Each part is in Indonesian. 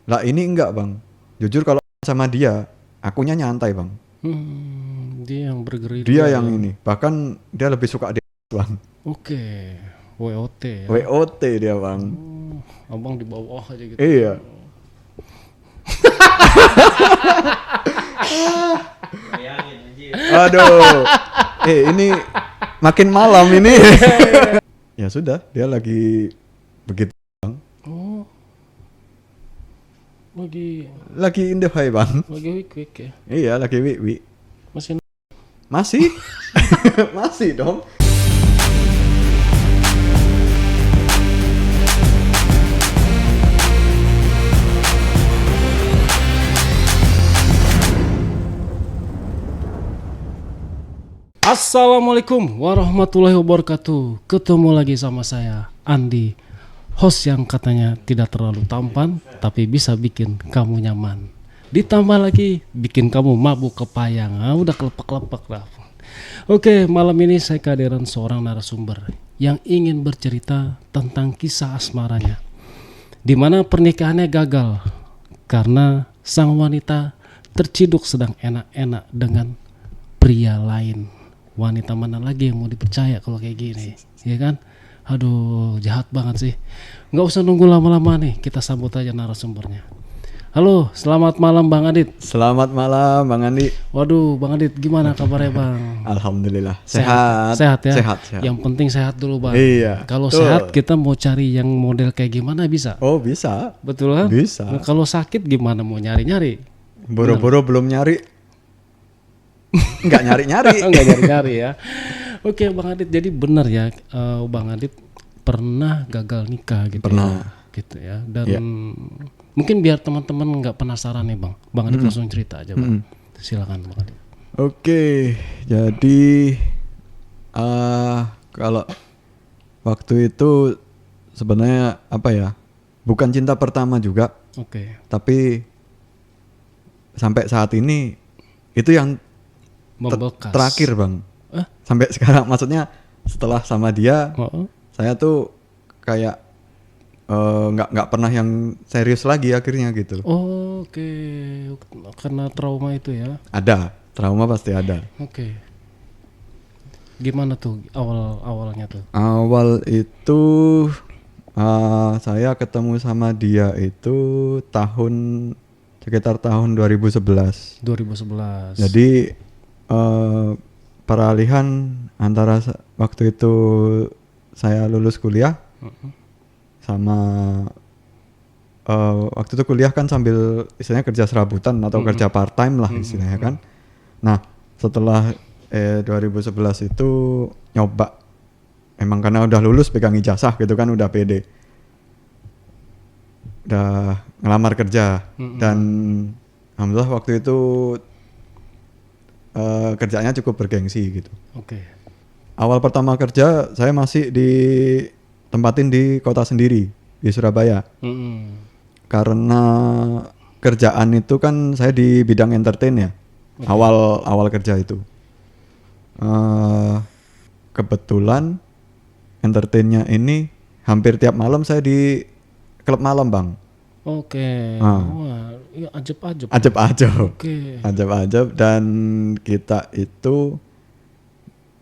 Lah ini enggak bang. Jujur kalau sama dia, akunya nyantai bang. Dia yang bergerilya. Dia yang ini. Bahkan dia lebih suka dia bang. Oke. WOT ya. WOT dia bang. Abang di bawah aja gitu. Iya. Aduh. Ini makin malam ini. Ya sudah, dia lagi begitu bang. Oh. Lagi in the high bang. Lagi week ya. Iya, lagi wi. Masih Masih? Masih dong. Assalamualaikum warahmatullahi wabarakatuh. Ketemu lagi sama saya Andi, host yang katanya tidak terlalu tampan tapi bisa bikin kamu nyaman. Ditambah lagi bikin kamu mabuk kepayang. Udah kelepek-kelepek lah. Oke, malam ini saya kehadiran seorang narasumber yang ingin bercerita tentang kisah asmaranya, di mana pernikahannya gagal karena sang wanita terciduk sedang enak-enak dengan pria lain. Wanita mana lagi yang mau dipercaya kalau kayak gini, ya kan? Aduh, jahat banget sih. Nggak usah nunggu lama-lama nih, kita sambut aja narasumbernya. Halo, selamat malam Bang Adit. Selamat malam Bang Andi. Waduh, Bang Adit, gimana kabarnya Bang? Alhamdulillah sehat. Sehat ya. Sehat. Yang penting sehat dulu Bang. Iya. Kalau Tuh. sehat kita mau cari yang model kayak gimana bisa? Oh bisa. Betul kan? Bisa. Nah, kalau sakit gimana mau nyari-nyari? Boro-boro belum nyari. Nggak nyari-nyari. Nggak nyari-nyari ya. Oke Bang Adit, jadi benar ya Bang Adit pernah gagal nikah gitu. Pernah. Ya, gitu ya. Dan Ya. mungkin biar teman-teman nggak penasaran nih Bang. Bang Adit langsung cerita aja Bang. Silakan Bang Adit. Oke, jadi kalau waktu itu sebenarnya apa ya? Bukan cinta pertama juga, Oke. tapi sampai saat ini itu yang Membekas. terakhir bang. Sampai sekarang, maksudnya setelah sama dia, Oh. saya tuh kayak nggak pernah yang serius lagi akhirnya gitu. Oke. Karena trauma itu ya. Ada trauma pasti ada. Oke. Gimana tuh awalnya tuh? Awal itu saya ketemu sama dia itu sekitar tahun 2011. 2011. Jadi peralihan antara waktu itu saya lulus kuliah sama waktu itu kuliah kan sambil istilahnya kerja serabutan atau kerja part time lah istilahnya kan. Nah setelah 2011 itu nyoba, emang karena udah lulus pegang ijazah gitu kan, udah pede, udah ngelamar kerja dan alhamdulillah waktu itu kerjanya cukup bergengsi gitu. Oke. Awal pertama kerja saya masih ditempatin di kota sendiri di Surabaya. Karena kerjaan itu kan saya di bidang entertain ya. Awal kerja itu. Kebetulan entertainnya ini hampir tiap malam saya di klub malam bang. Oke. Wah, ya ajab-ajab. Ajab-ajab. Oke. Ajab-ajab, dan kita itu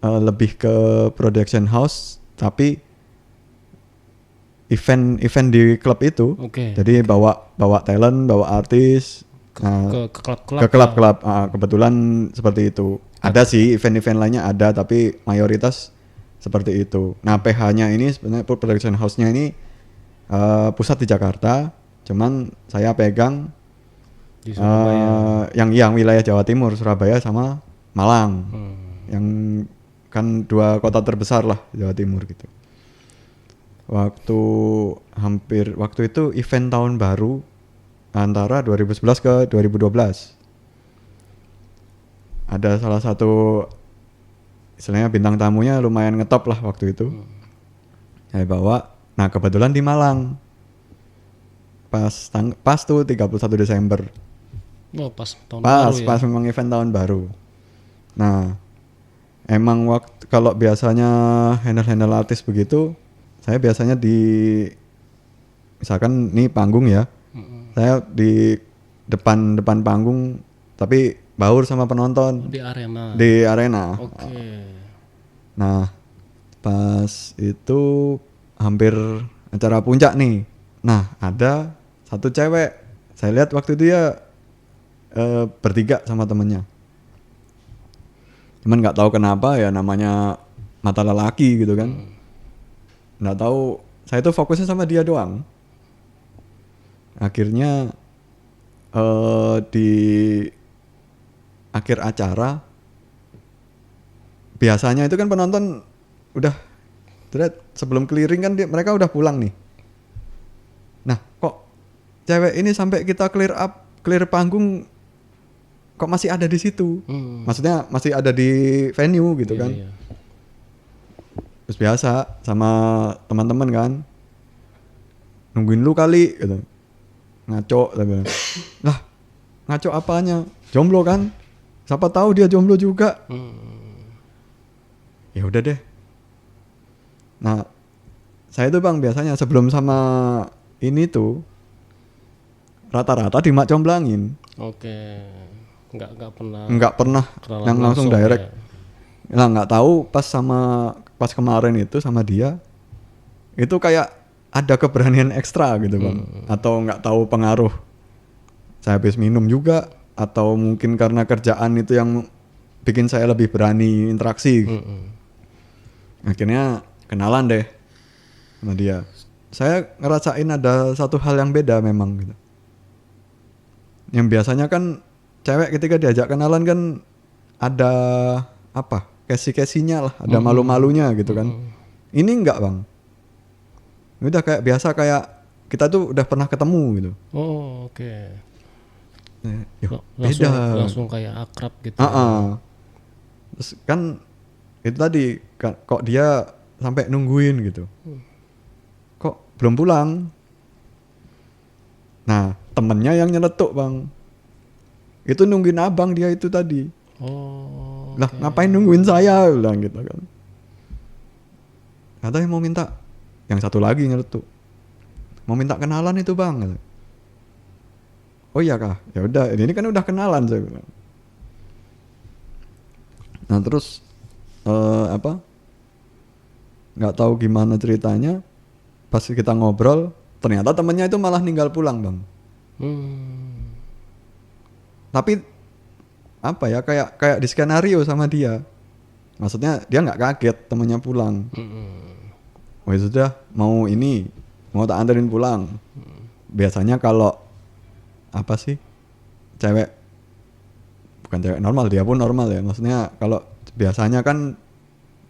lebih ke production house tapi event di klub itu. Oke. Jadi bawa talent, bawa artis Ke klub-klub. ke klub-klub. Kebetulan seperti itu. Ada sih event-event lainnya ada, tapi mayoritas seperti itu. Nah PH-nya ini sebenarnya production house-nya ini pusat di Jakarta, cuman saya pegang Di Surabaya. yang wilayah Jawa Timur, Surabaya sama Malang, yang kan dua kota terbesar lah Jawa Timur gitu. Waktu itu event tahun baru antara 2011 ke 2012. Ada salah satu istilahnya bintang tamunya lumayan ngetop lah waktu itu. Saya bawa. Nah kebetulan di Malang. Pas tuh 31 Desember. Oh, pas tahun baru ya. Pas memang event tahun baru. Nah, emang kalau biasanya handle artis begitu, saya biasanya misalkan nih panggung ya, Saya di depan panggung tapi baur sama penonton Di arena. di arena. Oke. Nah, pas itu hampir acara puncak nih. Nah, ada satu cewek. Saya lihat waktu itu dia bertiga sama temennya. Cuman nggak tahu kenapa ya, namanya mata lelaki gitu kan. Nggak tahu, saya tuh fokusnya sama dia doang. Akhirnya di akhir acara, biasanya itu kan penonton udah sebelum clearing kan mereka udah pulang nih. Nah, kok cewek ini sampai kita clear panggung kok masih ada di situ? Maksudnya masih ada di venue gitu kan. Iya. Terus biasa sama teman-teman kan, nungguin lu kali gitu. Ngaco lah, ngaco apanya? Jomblo kan? Siapa tahu dia jomblo juga. Ya udah deh. Nah, saya tuh Bang biasanya sebelum sama ini tuh rata-rata dimak-comblangin. Oke. Enggak Nggak pernah kenalan yang langsung langsung, direct. Lah nggak tahu pas kemarin itu sama dia itu kayak ada keberanian ekstra gitu Bang. Atau nggak tahu pengaruh saya habis minum juga, atau mungkin karena kerjaan itu yang bikin saya lebih berani interaksi. Akhirnya kenalan deh sama dia. Saya ngerasain ada satu hal yang beda memang gitu. Yang biasanya kan cewek ketika diajak kenalan kan ada apa? Kesi-kesinya lah, ada malu-malunya gitu kan. Ini enggak Bang. Udah kayak biasa, kayak kita tuh udah pernah ketemu gitu. Oh, oke. Beda. Langsung kayak akrab gitu. Terus kan itu tadi kok dia sampai nungguin gitu. Kok belum pulang? Nah, temennya yang nyeletuk Bang. Itu nungguin abang dia itu tadi. Oh. Lah ngapain nungguin saya, bilang gitu kan. Katanya mau minta, yang satu lagi nyeletuk, mau minta kenalan itu Bang. Oh iya kah? Ya udah, ini kan udah kenalan saya bilang. Nah terus nggak tahu gimana ceritanya, pas kita ngobrol ternyata temennya itu malah ninggal pulang Bang. Tapi apa ya, kayak di skenario sama dia. Maksudnya dia nggak kaget temennya pulang. Oh ya sudah, mau tak anterin pulang. Biasanya kalau apa sih, bukan cewek normal, dia pun normal ya. Maksudnya kalau biasanya kan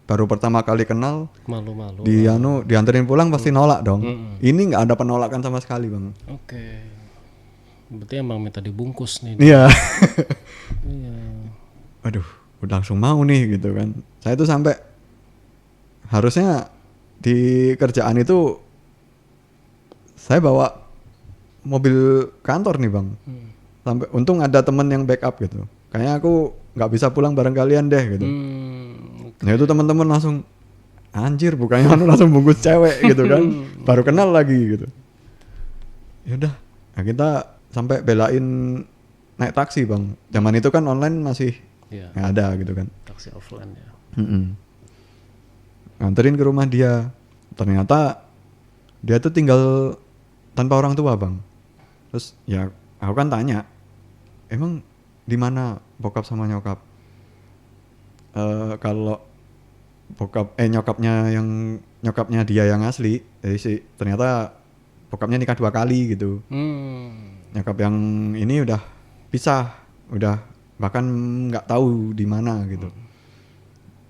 baru pertama kali kenal, malu-malu. Dianterin pulang pasti nolak dong. Ini nggak ada penolakan sama sekali Bang. Oke. Berarti emang minta dibungkus nih. Iya. Iya. Aduh, udah langsung mau nih gitu kan. Saya tuh sampai harusnya di kerjaan itu saya bawa mobil kantor nih Bang. Sampai untung ada temen yang backup gitu. Kayaknya aku nggak bisa pulang bareng kalian deh gitu. Nah itu teman-teman langsung anjir, bukannya langsung bungkus cewek gitu kan. Baru kenal lagi gitu. Yaudah, nah kita sampai belain naik taksi Bang. Zaman itu kan online masih nggak ada gitu kan. Taksi offline ya. Nganterin ke rumah dia. Ternyata dia tuh tinggal tanpa orang tua Bang. Terus ya aku kan tanya, emang di mana bokap sama nyokap? Kalau nyokapnya dia yang asli, jadi ternyata bokapnya nikah 2 kali gitu. Nyokap yang ini udah pisah, udah bahkan nggak tahu di mana gitu.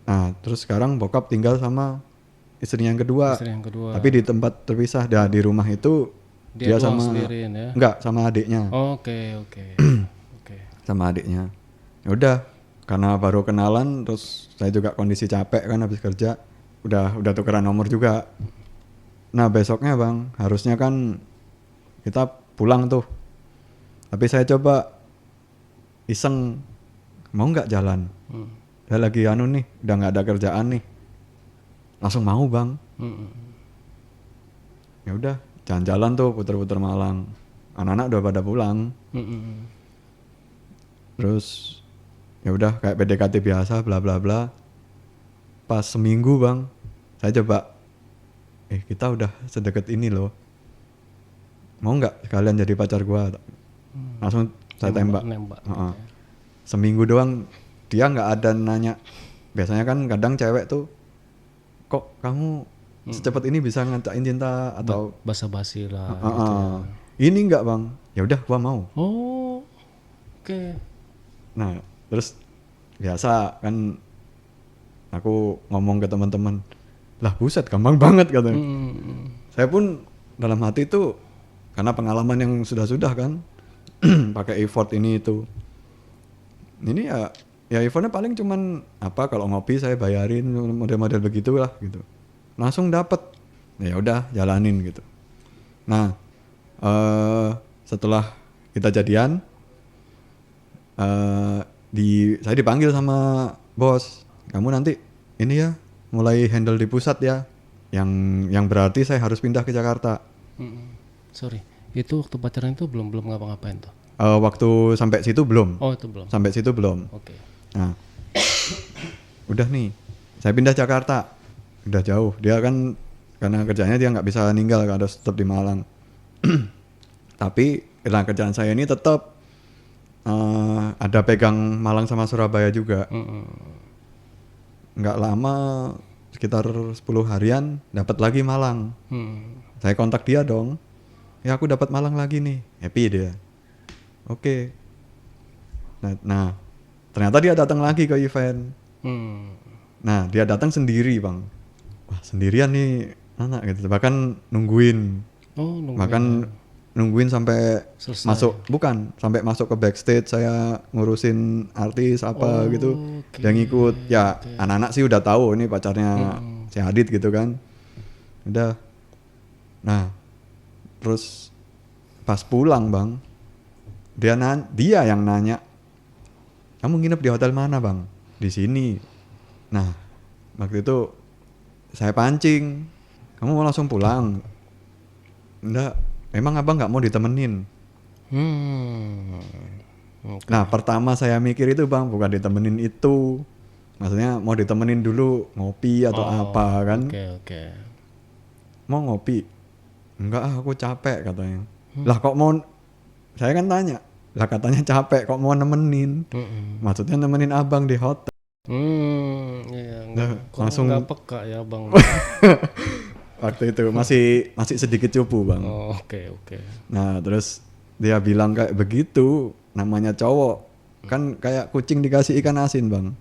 Nah terus sekarang bokap tinggal sama istrinya yang kedua. Tapi di tempat terpisah. Di rumah itu dia sama sendirian ya? Enggak, sama adiknya. Oke. Sama adiknya. Ya udah, karena baru kenalan, terus saya juga kondisi capek kan habis kerja, udah tukeran nomor juga. Nah besoknya Bang, harusnya kan kita pulang tuh, tapi saya coba iseng, mau nggak jalan? Saya lagi nih, udah nggak ada kerjaan nih, langsung mau Bang. Ya udah, jalan-jalan tuh puter-puter Malang. anak-anak udah pada pulang. Terus ya udah kayak PDKT biasa bla bla bla. Pas seminggu bang, saya coba, kita udah sedekat ini loh, mau nggak kalian jadi pacar gua? Langsung saya tembak. Seminggu doang, dia nggak ada nanya. Biasanya kan kadang cewek tuh, kok kamu secepat ini bisa ngacain cinta atau basa-basi lah. Ini nggak bang, ya udah gua mau. Oh, oke. Nah terus biasa kan aku ngomong ke teman-teman, lah buset gampang banget katanya. Saya pun dalam hati itu karena pengalaman yang sudah kan pakai effort ini itu. Ini ya effortnya paling cuman apa, kalau ngopi saya bayarin model-model begitulah gitu. Langsung dapet. Ya udah jalanin gitu. Nah, setelah kita jadian saya dipanggil sama bos. Kamu nanti ini ya mulai handle di pusat ya. Yang berarti saya harus pindah ke Jakarta. Sorry, itu waktu pacaran itu belum ngapa-ngapain tuh? Waktu sampai situ belum. Oh, itu belum. Sampai situ belum. Oke. Nah, udah nih, saya pindah Jakarta, udah jauh. Dia kan karena kerjanya dia nggak bisa ninggal, harus tetap di Malang. Tapi karena kerjaan saya ini tetap ada pegang Malang sama Surabaya juga. Nggak lama, sekitar 10 harian dapat lagi Malang. Saya kontak dia dong. Ya aku dapat Malang lagi nih, happy dia. Oke. Nah, ternyata dia datang lagi ke event. Nah, dia datang sendiri bang. Wah sendirian nih anak gitu. Bahkan nungguin. Bahkan nungguin sampai selesai. Sampai masuk ke backstage, saya ngurusin artis apa gitu. Dia ngikut. Ya anak-anak sih udah tahu ini pacarnya si Adit gitu kan. Udah. Nah, terus pas pulang bang, dia yang nanya, kamu nginep di hotel mana bang? Di sini. Nah, waktu itu saya pancing, kamu mau langsung pulang? Enggak, emang abang nggak mau ditemenin? Okay. Nah, pertama saya mikir itu bang, bukan ditemenin itu, maksudnya mau ditemenin dulu ngopi atau apa kan? Oke. Mau ngopi? Enggak, aku capek katanya. Lah kok mau? Saya kan tanya, lah katanya capek kok mau nemenin? Maksudnya nemenin abang di hotel. Iya, langsung nggak peka ya bang. Waktu itu masih sedikit cupu bang. Oke. Nah terus dia bilang kayak begitu, namanya cowok kan kayak kucing dikasih ikan asin bang.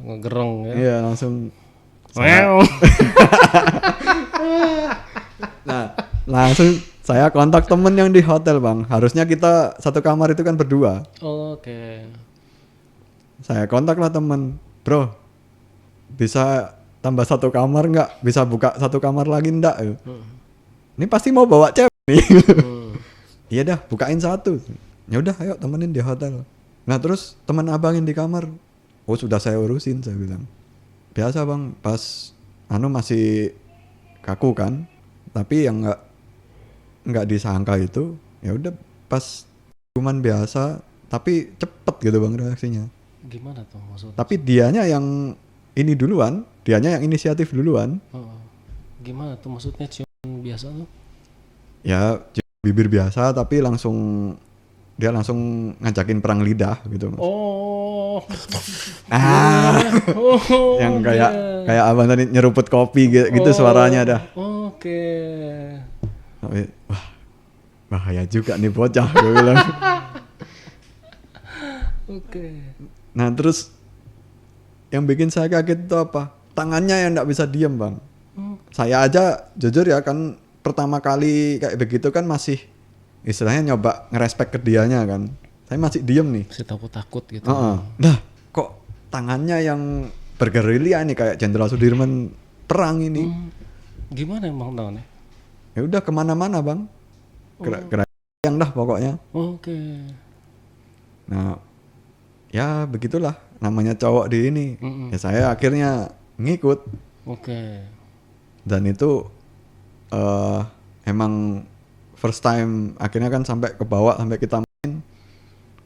Ngegerong ya. Iya langsung. Nah langsung saya kontak temen yang di hotel bang. Harusnya kita satu kamar itu kan berdua. Oke. Saya kontak lah temen, bro, bisa tambah satu kamar nggak? Bisa buka satu kamar lagi nggak? Ini pasti mau bawa cewek nih. Iya dah, bukain satu. Ya udah, ayo temenin di hotel. Nah terus teman abangin di kamar, sudah saya urusin, saya bilang. Biasa bang, pas masih kaku kan, tapi yang nggak disangka itu, ya udah pas cuman biasa, tapi cepet gitu bang reaksinya. Gimana tuh maksudnya? Tapi dianya yang ini duluan, dianya yang inisiatif duluan. Gimana tuh maksudnya ciuman biasa tuh? Ya cium bibir biasa, tapi dia langsung ngajakin perang lidah gitu mas. Yang kayak abang tadi nyeruput kopi gitu suaranya dah. Oke. Wah bahaya juga nih bocah gue bilang. Oke. Nah terus yang bikin saya kaget itu apa? Tangannya yang nggak bisa diem bang. Saya aja jujur ya kan pertama kali kayak begitu kan masih istilahnya nyoba ngerespek ke dianya kan. Saya masih diem nih. Masih takut gitu. Nah kok tangannya yang bergerilya nih kayak Jenderal Sudirman perang ini. Gimana emang tangannya? Ya udah kemana-mana bang. Gerak yang dah pokoknya. Oke. Nah ya begitulah namanya cowok di ini. Ya saya akhirnya ngikut. Oke. Dan itu emang first time akhirnya kan sampai ke bawah sampai kita main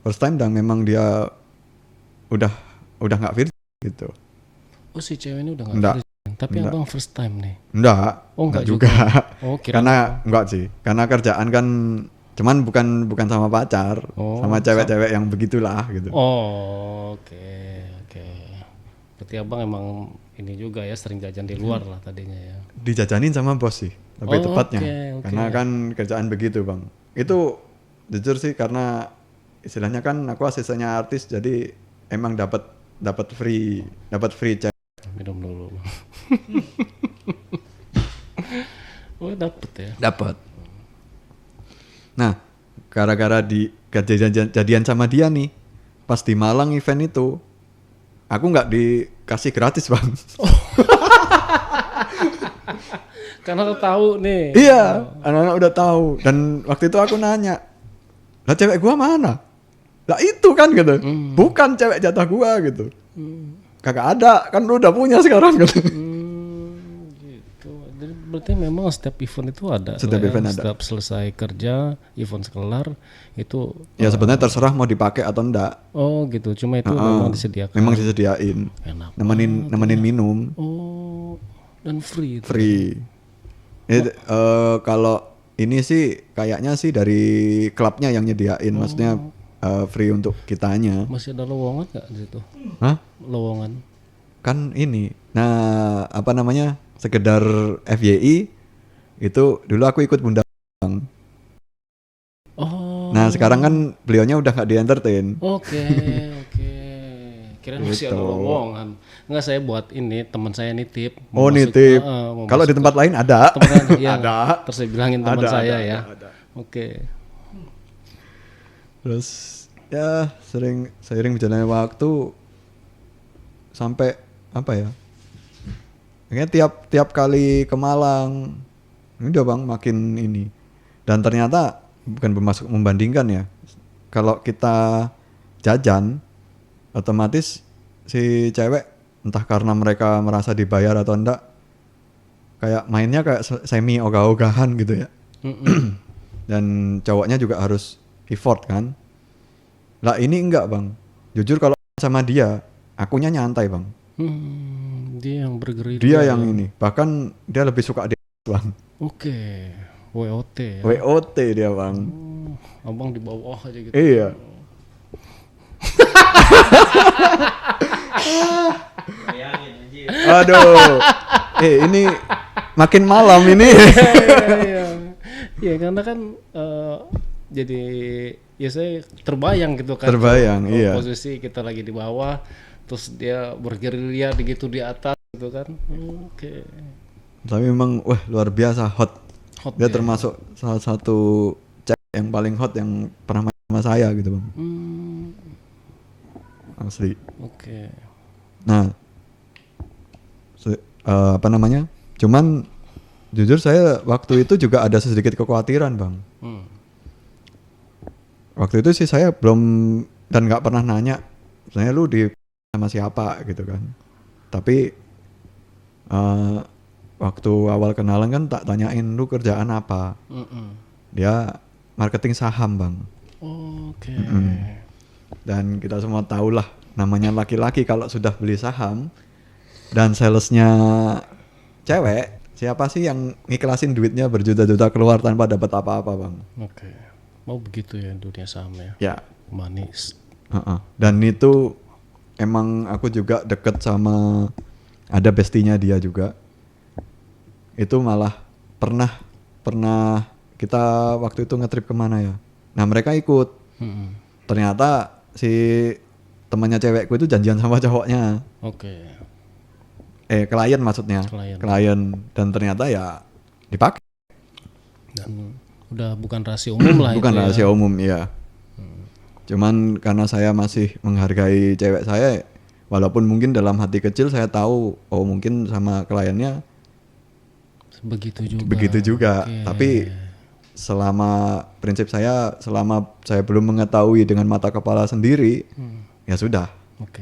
first time dan memang dia udah nggak virgin gitu. Oh si cewek ini udah nggak virgin, tapi Enggak. abang first time nih. Enggak juga. Oh Karena enggak sih, karena kerjaan kan cuman bukan sama pacar, sama cewek-cewek yang begitulah gitu. Oh oke. Berarti abang emang ini juga ya sering jajan di luar lah tadinya ya. Dijajanin sama bos sih lebih tepatnya. Oke. Karena kan kerjaan begitu bang. Itu jujur sih karena istilahnya kan aku asistennya artis jadi emang dapat free cewek. Minum dulu. Oh dapet ya. Dapat. Nah, gara-gara di jadian sama dia nih, pas di Malang event itu, aku nggak dikasih gratis bang. Karena lo tahu nih. Iya, anak-anak udah tahu. Dan waktu itu aku nanya, lah cewek gua mana? Lah itu kan gitu, bukan cewek jatah gua gitu. Kagak ada, kan lu udah punya sekarang gitu. Gitu. Jadi berarti memang setiap event itu ada. Setiap event ada. Setiap selesai kerja, event kelar itu. Ya sebenarnya terserah mau dipakai atau enggak. Oh gitu, cuma itu memang disediakan. Memang disediain. Enak. Nemenin minum. Oh, dan free itu. Free. Kalau ini sih kayaknya sih dari klubnya yang nyediain, maksudnya free untuk kitanya. Masih ada lowongan nggak di situ? Hah? Lowongan? Kan ini. Nah, apa namanya? Sekedar FYI itu dulu aku ikut Bunda Bang. Oh. Nah, sekarang kan beliaunya udah nggak di entertain. Oke. Kirain masih ada lowongan. Enggak, saya buat ini teman saya nitip. Oh, nitip. Kalau di tempat lain ada. Ya, ada. Terus saya bilangin teman saya ya. Ada. Oke. Terus ya seiring berjalannya waktu sampai apa ya? Kayaknya tiap kali ke Malang ini udah bang makin ini. Dan ternyata bukan bermaksud membandingkan ya. Kalau kita jajan otomatis si cewek entah karena mereka merasa dibayar atau enggak kayak mainnya kayak semi ogah-ogahan gitu ya. Dan cowoknya juga harus effort kan. Lah ini enggak bang. Jujur kalau sama dia akunya nyantai bang. Dia yang bergerilya. Dia yang ini. Bahkan dia lebih suka dia bang. Oke. WOT ya. WOT dia bang. Abang di bawah aja gitu. Iya. Aduh. Ini makin malam ini. Iya karena kan jadi ya saya terbayang gitu kan. Terbayang, iya. Posisi kita lagi di bawah, terus dia bergerilya gitu di atas gitu kan. Oke. Tapi memang wah luar biasa hot. Dia ya. termasuk salah satu cewek yang paling hot yang pernah main sama saya gitu bang. Asli. Oke. Nah, apa namanya? Cuman jujur saya waktu itu juga ada sedikit kekhawatiran bang. Waktu itu sih saya belum dan nggak pernah nanya, sebenarnya lu di sama siapa gitu kan. Tapi waktu awal kenalan kan tak tanyain lu kerjaan apa. Dia marketing saham bang. Oke. Dan kita semua tahu lah namanya laki-laki kalau sudah beli saham dan salesnya cewek, siapa sih yang ngiklasin duitnya berjuta-juta keluar tanpa dapat apa-apa bang? Oke. Mau begitu ya dunia saham ya? Ya. Manis. Dan itu emang aku juga deket sama ada bestinya dia juga. Itu malah pernah kita waktu itu ngetrip kemana ya? Nah mereka ikut. Ternyata si temannya cewekku itu janjian sama cowoknya. Oke. Klien maksudnya. Klien. Dan ternyata ya dipakai. Dan udah bukan rahasia umum lah. Bukan itu rahasia ya. umum ya. Cuman karena saya masih menghargai cewek saya, walaupun mungkin dalam hati kecil saya tahu mungkin sama kliennya begitu juga. Okay. Tapi prinsip saya selama saya belum mengetahui dengan mata kepala sendiri, ya sudah. Oke.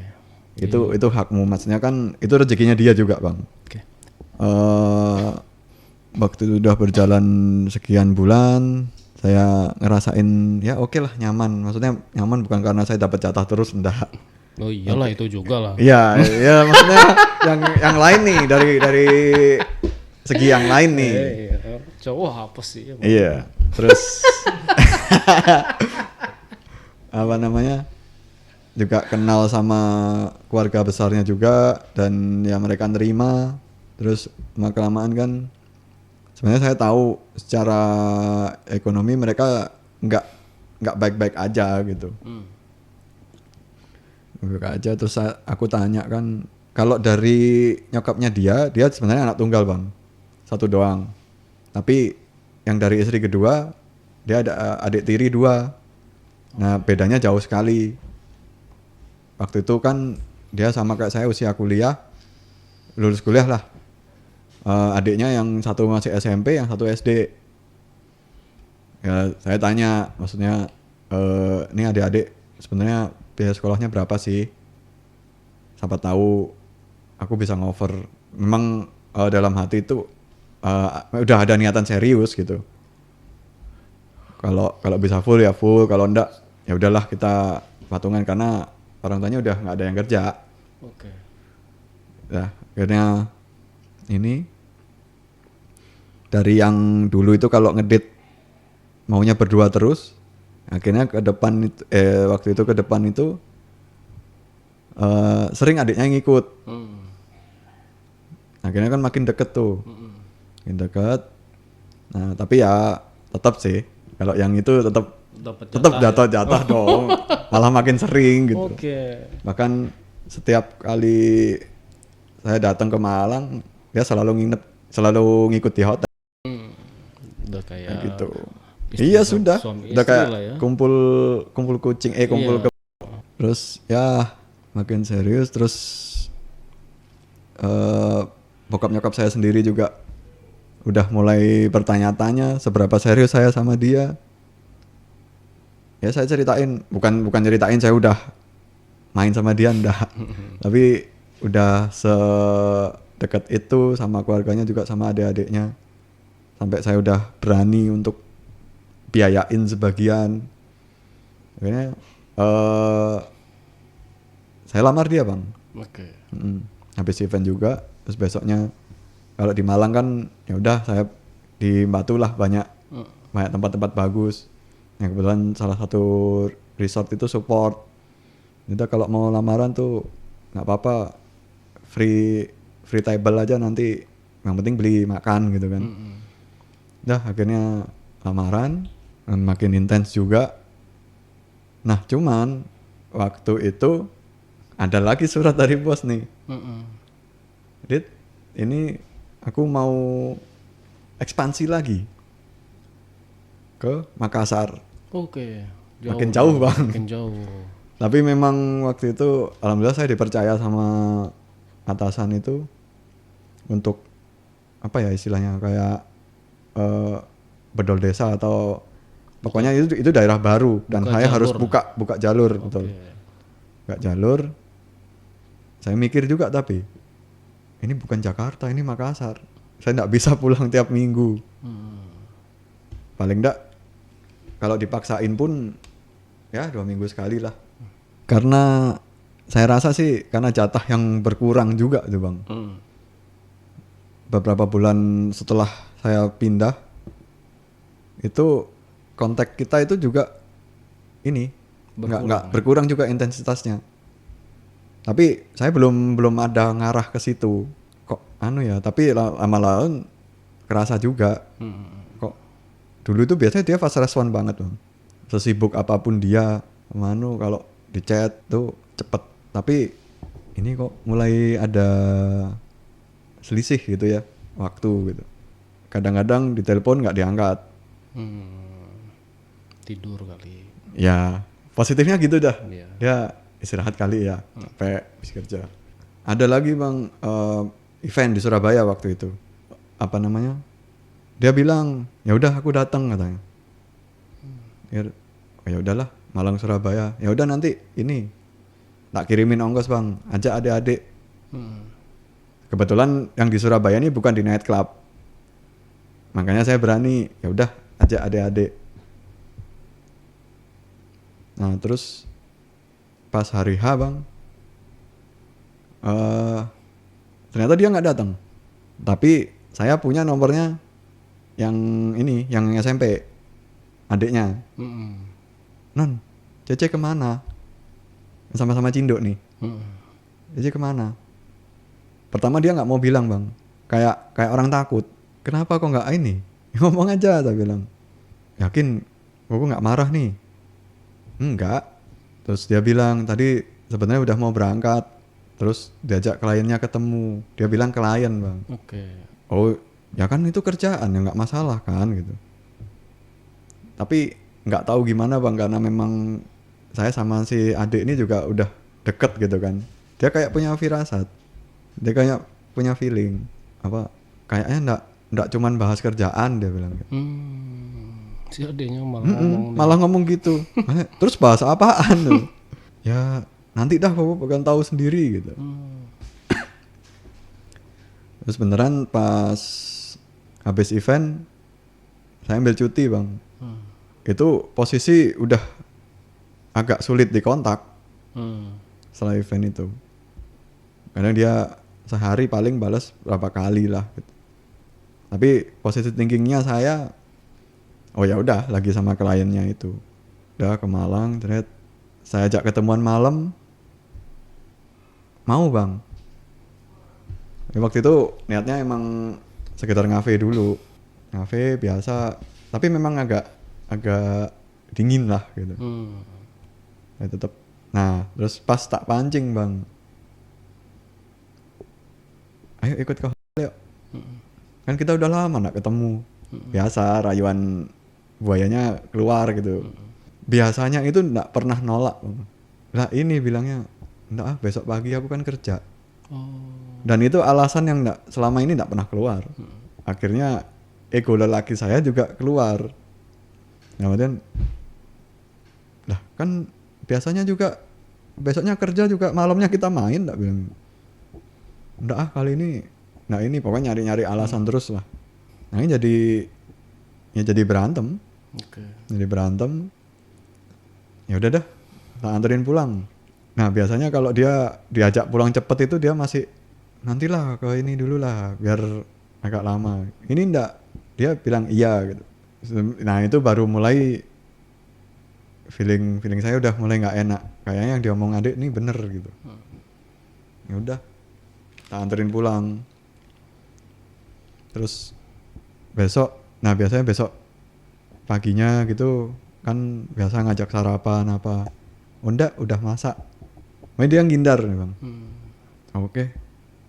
Itu hakmu, maksudnya kan itu rezekinya dia juga bang. Oke. waktu itu udah berjalan sekian bulan, saya ngerasain ya oke lah nyaman. Maksudnya nyaman bukan karena saya dapat jatah terus, enggak. Oh iyalah itu juga lah. Iya, ya maksudnya yang lain nih dari segi yang lain nih. Iya. Cowok apa sih? Iya. Terus apa namanya? Juga kenal sama keluarga besarnya juga dan ya mereka nerima. Terus lama-kelamaan kan sebenarnya saya tahu secara ekonomi mereka nggak baik-baik aja gitu. Baik aja. Terus aku tanya kan, kalau dari nyokapnya dia sebenarnya anak tunggal bang, satu doang. Tapi yang dari istri kedua dia ada adik tiri 2. Nah bedanya jauh sekali. Waktu itu kan dia sama kayak saya usia kuliah, lulus kuliah lah. Adiknya yang satu masih SMP, yang satu SD. Ya saya tanya, maksudnya ini adik-adik sebenarnya biaya sekolahnya berapa sih? Siapa tahu aku bisa ngover. Memang dalam hati itu udah ada niatan serius gitu. Kalau bisa full ya full, kalau enggak ya udahlah kita patungan karena orang tuanya udah nggak ada yang kerja. Oke. Ya akhirnya ini dari yang dulu itu kalau ngedit maunya berdua terus, akhirnya ke depan itu, waktu itu ke depan itu sering adiknya ngikut. Akhirnya kan makin deket tuh, makin deket. Nah tapi ya tetap sih kalau yang itu tetap jatah dong, malah makin sering gitu. Oke. Bahkan setiap kali saya datang ke Malang dia selalu ngikut di hotel. Udah kayak Gitu. Iya sudah kayak ya. kumpul kucing kumpul Iya. Terus ya makin serius. Terus bokap nyokap saya sendiri juga udah mulai bertanya-tanya seberapa serius saya sama dia. Ya saya ceritain, bukan ceritain saya udah main sama dia enggak. Tapi udah sedekat itu sama keluarganya juga sama adik-adiknya. Sampai saya udah berani untuk biayain sebagian. Akhirnya saya lamar dia bang. Oke. Habis event juga, terus besoknya kalau di Malang kan ya udah saya di Batu lah banyak tempat-tempat bagus. Yang kebetulan salah satu resort itu support. Udah kalau mau lamaran tuh nggak apa-apa, free table aja nanti, yang penting beli makan gitu kan. Udah akhirnya lamaran dan makin intens juga. Nah cuman waktu itu ada lagi surat dari bos nih. Dit, ini aku mau ekspansi lagi ke Makassar. Oke. Makin jauh bang. Makin jauh. Tapi memang waktu itu alhamdulillah saya dipercaya sama atasan itu untuk apa ya istilahnya kayak bedol desa atau pokoknya itu daerah baru dan saya harus buka jalur. Betul. Buka jalur. Saya mikir juga tapi ini bukan Jakarta, ini Makassar. Saya nggak bisa pulang tiap minggu. Paling nggak kalau dipaksain pun ya 2 minggu sekali lah. Karena saya rasa sih karena jatah yang berkurang juga tuh bang. Beberapa bulan setelah saya pindah itu kontak kita itu juga ini nggak berkurang juga intensitasnya. Tapi saya belum ada ngarah ke situ. Kok tapi lama-lama kerasa juga. Kok dulu itu biasanya dia fast respon banget bang. Sesibuk apapun dia, kalau di chat tuh cepet. Tapi ini kok mulai ada selisih gitu ya waktu gitu. Kadang-kadang ditelepon nggak diangkat. Tidur kali. Ya positifnya gitu dah. Iya. Dia istirahat kali ya, capek habis kerja. Ada lagi bang event di Surabaya waktu itu. Apa namanya? Dia bilang, ya udah aku datang katanya. Ya udahlah, Malang Surabaya. Ya udah nanti ini tak kirimin ongkos bang, ajak adik-adik. Kebetulan yang di Surabaya ini bukan di night club. Makanya saya berani, ya udah ajak adik-adik. Nah terus pas hari H bang, ternyata dia nggak datang. Tapi saya punya nomornya yang ini, yang SMP, adiknya. Non, Cece kemana? Sama-sama Cindo nih. Cece kemana? Pertama dia nggak mau bilang bang, kayak orang takut. Kenapa kok nggak ini? Ngomong aja, saya bilang. Yakin, aku nggak marah nih. Enggak. Terus dia bilang tadi sebenarnya udah mau berangkat. Terus diajak kliennya ketemu. Dia bilang klien bang. Oke. Oh ya kan itu kerjaan ya nggak masalah kan gitu. Tapi nggak tahu gimana bang, karena memang saya sama si adik ini juga udah deket gitu kan. Dia kayak punya firasat. Dia kayak punya feeling. Apa kayaknya nggak cuman bahas kerjaan, dia bilang gitu. Si adiknya malah ngomong Malah ngomong gitu. Terus bahas apaan tuh? Ya nanti dah kamu bakal tahu sendiri gitu. Terus beneran pas habis event saya ambil cuti bang. Itu posisi udah agak sulit dikontak setelah event itu. Karena dia sehari paling balas berapa kali lah gitu. Tapi posisi thinkingnya saya, oh ya udah lagi sama kliennya itu. Udah ke Malang, ternyata saya ajak ketemuan malam. Mau bang. Waktu itu niatnya emang sekedar ngafe dulu. Ngafe biasa, tapi memang agak dingin lah gitu. Ya tetap. Nah, terus pas tak pancing bang. Ayo ikut ke hotel yuk. Kan kita udah lama gak ketemu. Biasa rayuan buayanya keluar gitu. Biasanya itu gak pernah nolak bang. Lah ini bilangnya, enggak ah besok pagi aku kan kerja. Dan itu alasan yang selama ini gak pernah keluar. Akhirnya ego lelaki saya juga keluar. Kemudian, lah kan biasanya juga besoknya kerja juga malamnya kita main, tak bilang. Enggak ah kali ini, nah ini pokoknya nyari alasan terus lah. Nah ini jadi berantem. Jadi berantem. Ya udah dah, tak anterin pulang. Nah biasanya kalau dia diajak pulang cepet itu dia masih nantilah ke ini dulu lah biar agak lama. Ini enggak, dia bilang iya gitu. Nah itu baru mulai feeling saya udah mulai nggak enak. Kayaknya yang diomong adik ini bener gitu. Ya udah, tak anterin pulang. Terus biasanya besok paginya gitu kan biasa ngajak sarapan apa. Oh enggak, udah masak. Main dia ngindar nih bang. Oke,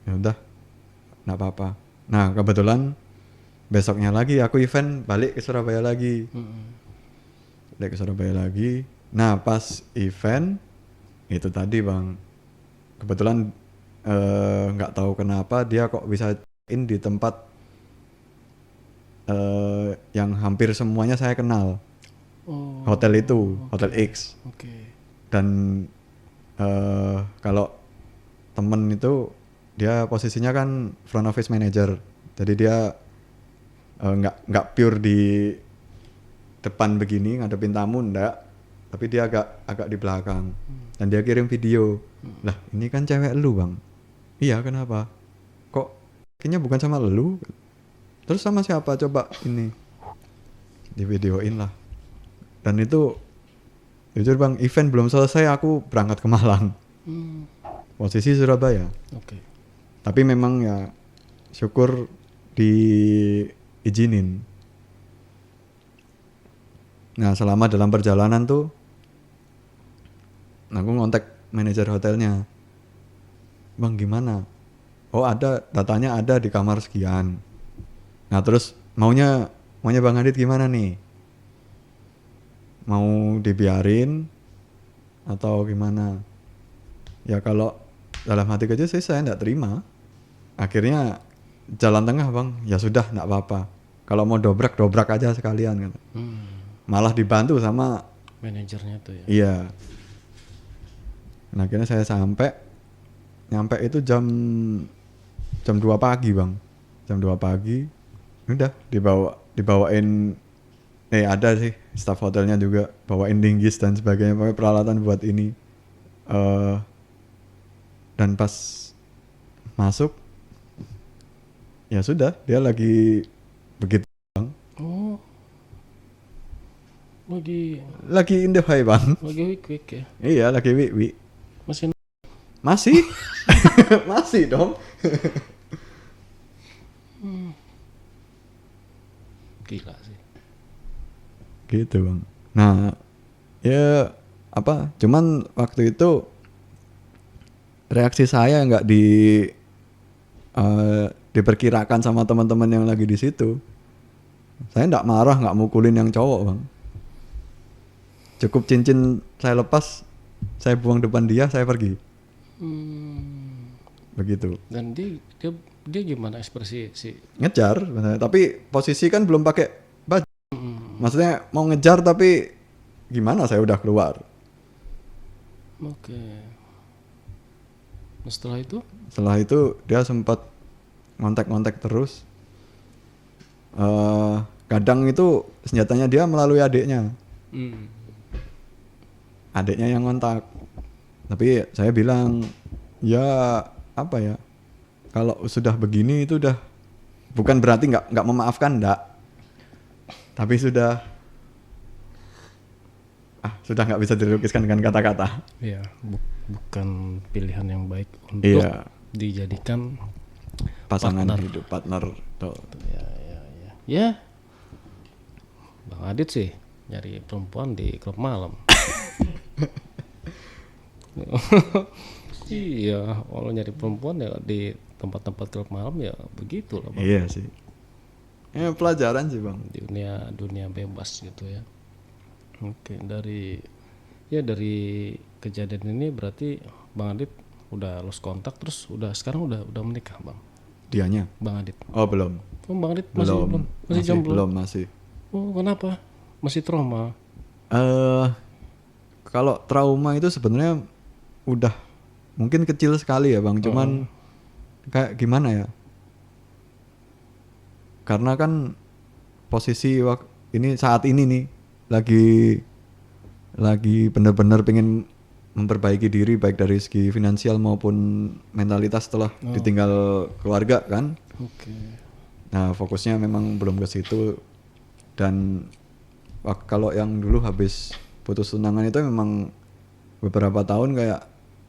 ya udah, nggak apa-apa. Nah kebetulan besoknya lagi aku event balik ke Surabaya lagi. Nah pas event itu tadi bang, kebetulan nggak tahu kenapa dia kok bisa in di tempat yang hampir semuanya saya kenal. Hotel itu, Hotel X. Dan kalau temen itu dia posisinya kan front office manager, jadi dia nggak pure di depan begini ngadepin tamu, ndak, tapi dia agak di belakang. Dan dia kirim video. Lah ini kan cewek lu bang. Iya kenapa? Kok kayaknya bukan sama lu? Terus sama siapa coba ini? Di videoin lah. Dan itu jujur bang, event belum selesai aku berangkat ke Malang. Posisi Surabaya. Tapi memang ya syukur diizinin. Nah selama dalam perjalanan tuh aku ngontak manajer hotelnya. Bang gimana? Oh ada, datanya ada di kamar sekian. Nah terus maunya Bang Adit gimana nih? Mau dibiarin atau gimana? Ya kalau dalam hati kecil sih saya enggak terima. Akhirnya jalan tengah bang, ya sudah enggak apa-apa. Kalau mau dobrak aja sekalian kan. Malah dibantu sama manajernya tuh ya. Iya. Nah akhirnya saya nyampe itu jam 2 pagi bang. Jam 2 pagi. Udah dibawain ada sih staf hotelnya juga bawain linggis dan sebagainya, pakai peralatan buat ini. Dan pas masuk ya sudah, dia lagi begitu bang. Oh, Lagi in the high bang. lagi week ya. Iya, lagi wi. Masih Masih dong. gila sih. Gitu bang. Nah ya cuman waktu itu reaksi saya nggak diperkirakan sama teman-teman yang lagi di situ. Saya nggak marah, nggak mukulin yang cowok bang. Cukup cincin saya lepas, saya buang depan dia, saya pergi. Begitu. Dan dia gimana ekspresi si? Ngejar, tapi posisi kan belum pakai baju. Maksudnya mau ngejar tapi gimana, saya udah keluar. Oke. Nah, setelah itu dia sempat ngontek terus. Kadang itu senjatanya dia melalui adiknya. Adiknya yang ngontak. Tapi saya bilang ya kalau sudah begini itu udah bukan berarti nggak memaafkan, enggak. Tapi sudah nggak bisa dilukiskan dengan kata-kata. Iya, bukan pilihan yang baik untuk dijadikan pasangan hidup, partner. Ya. Bang Adit sih nyari perempuan di klub malam. Iya, kalau nyari perempuan ya di tempat-tempat klub malam ya begitulah bang. Iya sih. Pelajaran sih bang. Dunia bebas gitu ya. Oke, dari kejadian ini berarti Bang Adit udah lost kontak, terus sekarang udah menikah bang? Dianya? Bang Adit? Oh belum. Oh Bang Adit masih jomblo? Belum masih. Oh kenapa? Masih trauma? Kalau trauma itu sebenarnya udah mungkin kecil sekali ya bang, cuman kayak gimana ya? Karena kan posisi saat ini nih lagi benar-benar pengen memperbaiki diri baik dari segi finansial maupun mentalitas setelah ditinggal keluarga kan. Oke. Nah fokusnya memang belum ke situ, dan kalau yang dulu habis putus tunangan itu memang beberapa tahun kayak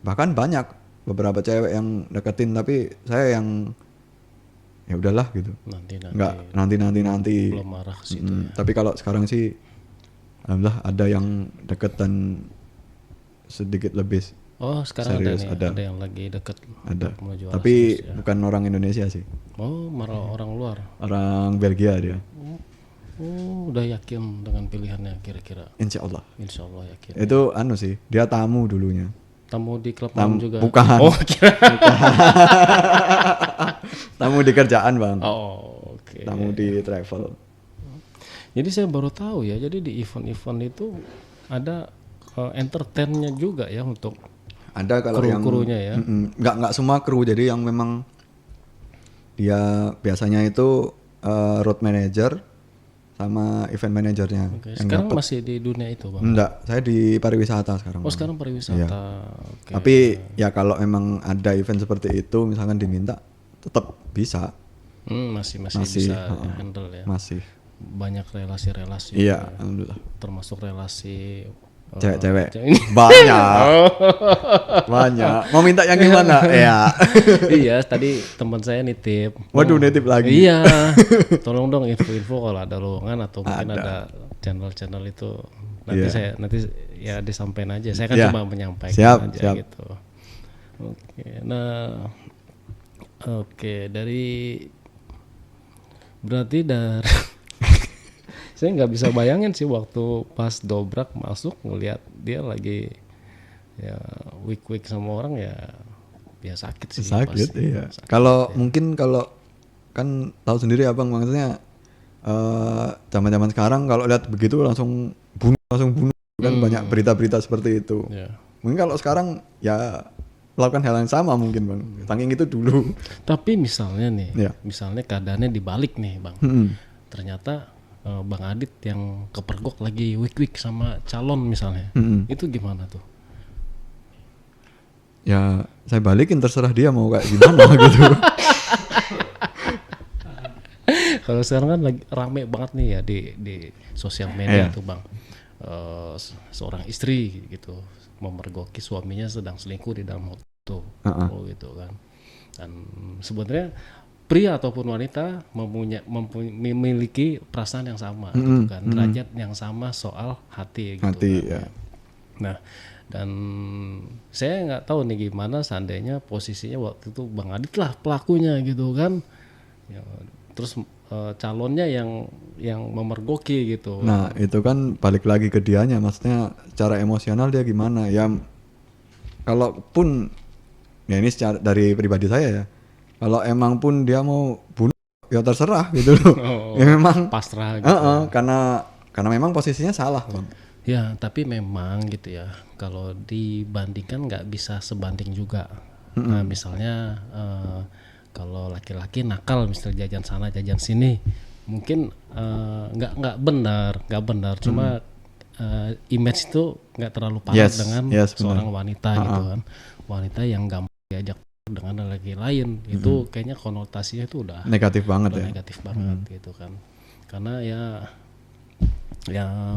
bahkan banyak beberapa cewek yang deketin, tapi saya yang ya udahlah gitu. Nanti. Belum marah ke situ. Ya. Tapi kalau sekarang sih alhamdulillah ada yang deket dan sedikit lebih. Oh sekarang serius, ada yang lagi deket. Ada. Tapi ya. bukan orang Indonesia sih. Oh malah orang luar. Orang Belgia dia. Oh udah yakin dengan pilihannya kira-kira? Insya Allah yakin. Itu sih, dia tamu dulunya. Tamu di klub malam juga? Bukan. Oh kira. Tamu di kerjaan bang. Oh oke. Tamu di travel. Jadi saya baru tahu ya, jadi di event-event itu ada entertainnya juga ya untuk ada kalau kru-krunya ya. Nggak semua kru, jadi yang memang dia biasanya itu road manager sama event manajernya. Okay. Sekarang masih di dunia itu bang? Enggak, saya di pariwisata sekarang. Oh bang. Sekarang pariwisata. Iya. Okay. Tapi ya kalau memang ada event seperti itu misalkan diminta, tetap bisa. Masih bisa handle ya. Masih. Banyak relasi-relasi. Iya, alhamdulillah. Termasuk relasi cewek-cewek. Banyak. Mau minta yang gimana? Ya. Iya, tadi teman saya nitip. Waduh, nitip lagi. Iya. Tolong dong info-info kalau ada lowongan atau mungkin ada channel-channel itu. Nanti ya disampaikan aja. Saya kan cuma menyampaikan aja gitu. Oke. Nah, berarti saya nggak bisa bayangin sih waktu pas dobrak masuk ngelihat dia lagi ya week sama orang ya sakit sih. Sakit pasti. Iya. Kalau mungkin kalau kan tahu sendiri abang, maksudnya zaman-zaman sekarang kalau lihat begitu langsung bunuh kan, banyak berita-berita seperti itu. Yeah. Mungkin kalau sekarang ya melakukan hal yang sama mungkin bang. Saking itu dulu. Tapi misalnya nih, Ya. misalnya keadaannya dibalik nih bang. Ternyata Bang Adit yang kepergok lagi wik-wik sama calon misalnya, itu gimana tuh? Ya saya balikin, terserah dia mau kayak gimana gitu. Kalau sekarang kan lagi rame banget nih ya di sosial media tuh bang. Seorang istri gitu memergoki suaminya sedang selingkuh di dalam auto, gitu kan. Dan sebenarnya pria ataupun wanita memiliki perasaan yang sama, gitu kan, derajat yang sama soal hati, gitu Hati, kan. ya. Nah, dan saya nggak tahu nih gimana seandainya posisinya waktu itu Bang Adit lah pelakunya, gitu kan. Ya, terus calonnya yang memergoki gitu. Nah itu kan balik lagi ke dianya, maksudnya secara emosional dia gimana ya. Kalaupun ya ini secara dari pribadi saya ya, kalau emang pun dia mau bunuh ya terserah gitu loh. Ya memang pasrah gitu. Karena memang posisinya salah bang. Ya tapi memang gitu ya, kalau dibandingkan nggak bisa sebanding juga. Nah misalnya kalau laki-laki nakal misalnya jajan sana jajan sini, mungkin nggak benar, cuma image itu nggak terlalu parah dengan seorang wanita gitu kan, wanita yang gampang diajak dengan laki lain, itu kayaknya konotasinya itu udah negatif banget ya. Negatif banget gitu kan, karena ya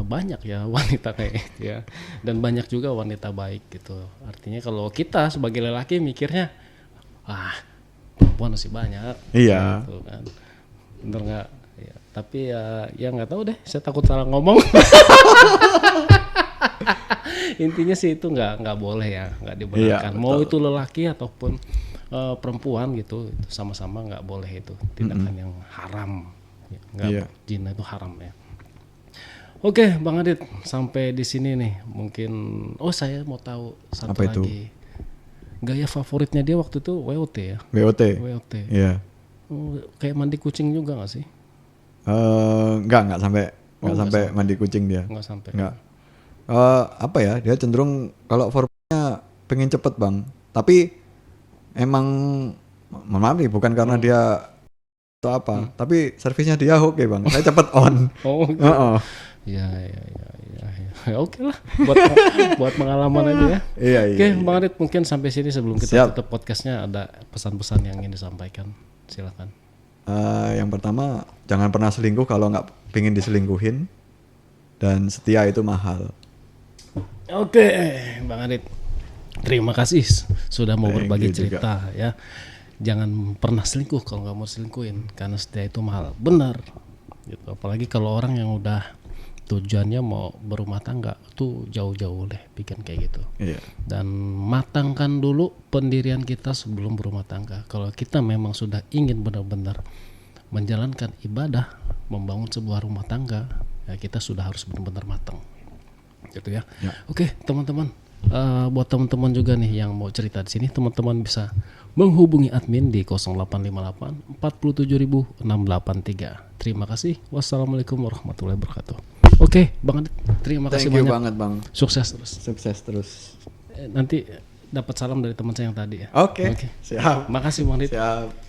banyak ya wanita kayak gitu ya, dan banyak juga wanita baik gitu. Artinya kalau kita sebagai lelaki mikirnya perempuan masih banyak, iya gitu kan, bener nggak ya, tapi ya nggak tahu deh, saya takut salah ngomong. Intinya sih itu nggak boleh ya, nggak dibenarkan, iya, mau itu lelaki ataupun perempuan gitu, itu sama-sama nggak boleh, itu tindakan yang haram ya, nggak zina itu haram ya. Oke Bang Adit, sampai di sini nih mungkin. Saya mau tahu satu apa lagi. itu? Gaya favoritnya dia waktu itu WOT ya? WOT. Iya. Kayak mandi kucing juga nggak sih? Nggak sampai mandi kucing dia. Nggak sampai. Nggak. Apa ya? Dia cenderung kalau formatnya pengen cepet bang. Tapi emang maaf nih, bukan karena dia atau apa. Tapi servisnya dia oke bang. Saya cepet on. Ya. Oke lah, buat pengalaman aja ya. Iya. Oke, Bang Adit, mungkin sampai sini sebelum kita tutup podcastnya, ada pesan-pesan yang ingin disampaikan, silakan. Yang pertama, jangan pernah selingkuh kalau nggak pingin diselingkuhin, dan setia itu mahal. Oke, Bang Adit, terima kasih sudah mau berbagi cerita ya. Jangan pernah selingkuh kalau nggak mau selingkuhin, karena setia itu mahal, benar. Gitu. Apalagi kalau orang yang udah tujuannya mau berumah tangga tuh jauh-jauh deh bikin kayak gitu. Iya. Dan matangkan dulu pendirian kita sebelum berumah tangga. Kalau kita memang sudah ingin benar-benar menjalankan ibadah, membangun sebuah rumah tangga, ya kita sudah harus benar-benar matang, gitu ya. Oke, teman-teman, buat teman-teman juga nih yang mau cerita di sini, teman-teman bisa menghubungi admin di 0858 47683. Terima kasih. Wassalamualaikum warahmatullahi wabarakatuh. Oke, Bang Adit, terima kasih banyak. Banget, Bang. Sukses terus. Sukses terus. Nanti dapat salam dari teman saya yang tadi ya. Oke. Siap. Makasih Bang Adit. Siap.